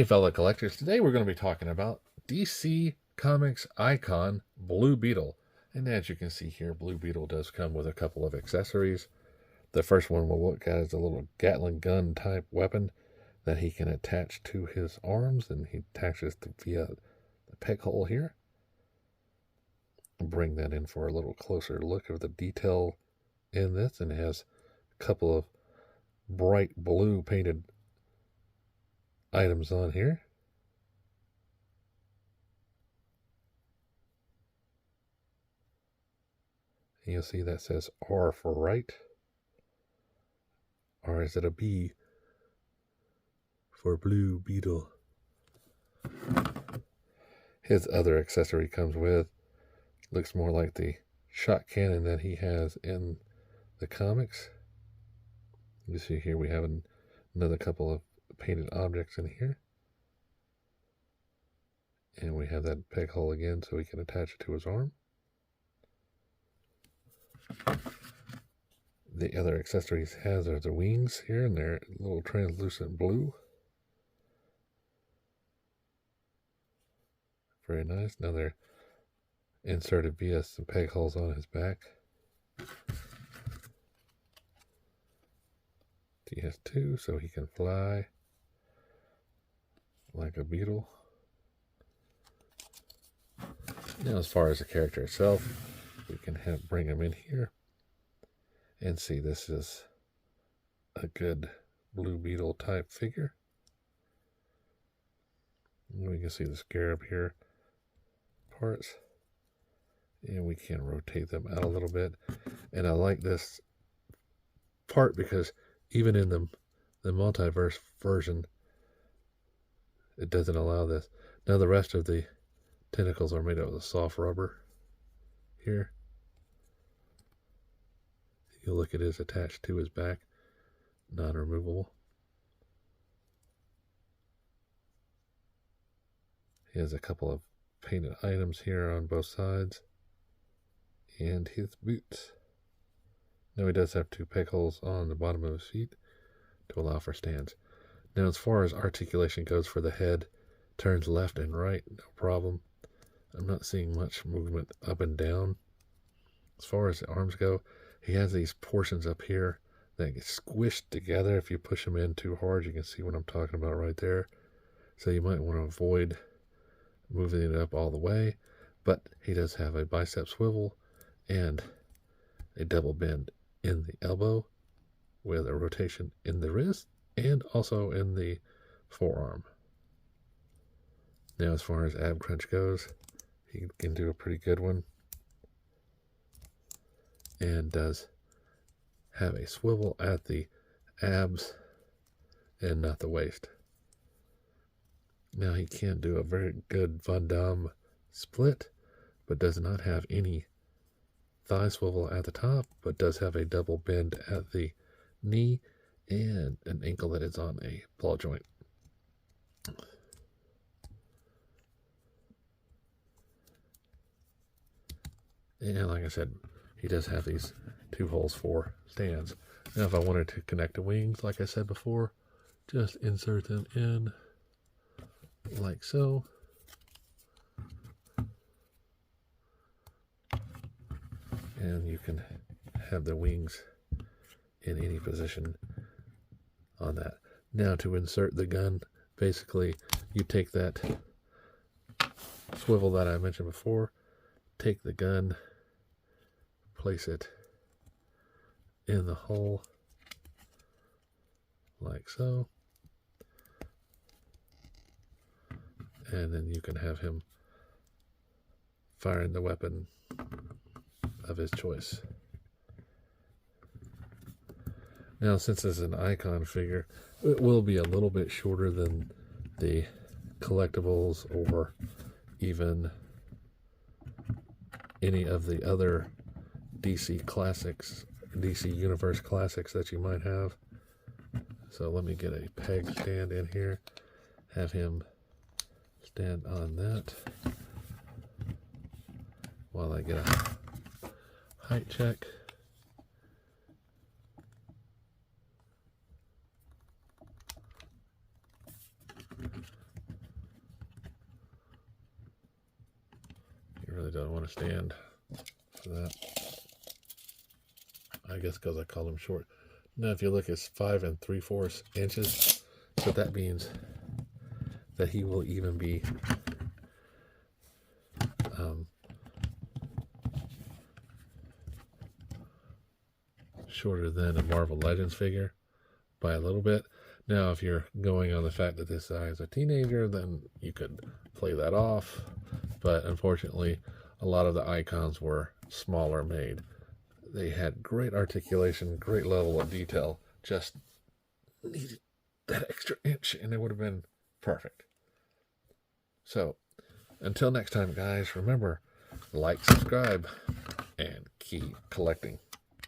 fellow collectors, today we're going to be talking about DC Comics icon Blue Beetle. And as you can see here, Blue Beetle does come with a couple of accessories. The first one we'll look at is a little Gatling gun type weapon that he can attach to his arms, and he attaches via the peg hole here. I'll bring that in for a little closer look of the detail in this, and it has a couple of bright blue painted items on here. And you'll see that says R for right. Or is it a B for Blue Beetle? His other accessory comes with, looks more like the shot cannon that he has in the comics. You see here we have another couple of painted objects in here. And we have that peg hole again so he can attach it to his arm. The other accessories has are the wings here, and they're a little translucent blue. Very nice. Now they're inserted via some peg holes on his back. He has two, so he can fly like a beetle. Now, as far as the character itself, we can bring him in here and see this is a good Blue Beetle type figure. And we can see the scarab here parts, and we can rotate them out a little bit. And I like this part because even in the multiverse version, it doesn't allow this. Now the rest of the tentacles are made out of soft rubber here. You look, it is attached to his back, non-removable. He has a couple of painted items here on both sides, and his boots. Now he does have two peg holes on the bottom of his feet to allow for stands. Now as far as articulation goes for the head, turns left and right, no problem. I'm not seeing much movement up and down. As far as the arms go, he has these portions up here that get squished together. If you push them in too hard, you can see what I'm talking about right there. So you might want to avoid moving it up all the way. But he does have a bicep swivel and a double bend in the elbow with a rotation in the wrist and also in the forearm. Now as far as ab crunch goes, he can do a pretty good one, and does have a swivel at the abs and not the waist. Now he can do a very good Van Damme split, but does not have any thigh swivel at the top, but does have a double bend at the knee and an ankle that is on a ball joint. And like I said, he does have these two holes for stands. Now if I wanted to connect the wings, like I said before, just insert them in like so. And you can have the wings in any position on that. Now to insert the gun, basically you take that swivel that I mentioned before, take the gun, place it in the hole like so, and then you can have him firing the weapon of his choice. Now since it's an icon figure, it will be a little bit shorter than the collectibles or even any of the other DC classics, DC Universe classics that you might have. So let me get a peg stand in here, have him stand on that while I get a height check. stand for that. I guess because I called him short. Now, if you look, it's 5 3/4 inches. So that means that he will even be shorter than a Marvel Legends figure by a little bit. Now, if you're going on the fact that this guy is a teenager, then you could play that off. But unfortunately, a lot of the icons were smaller made. They had great articulation, great level of detail, just needed that extra inch and it would have been perfect. So, until next time, guys, remember, like, subscribe, and keep collecting.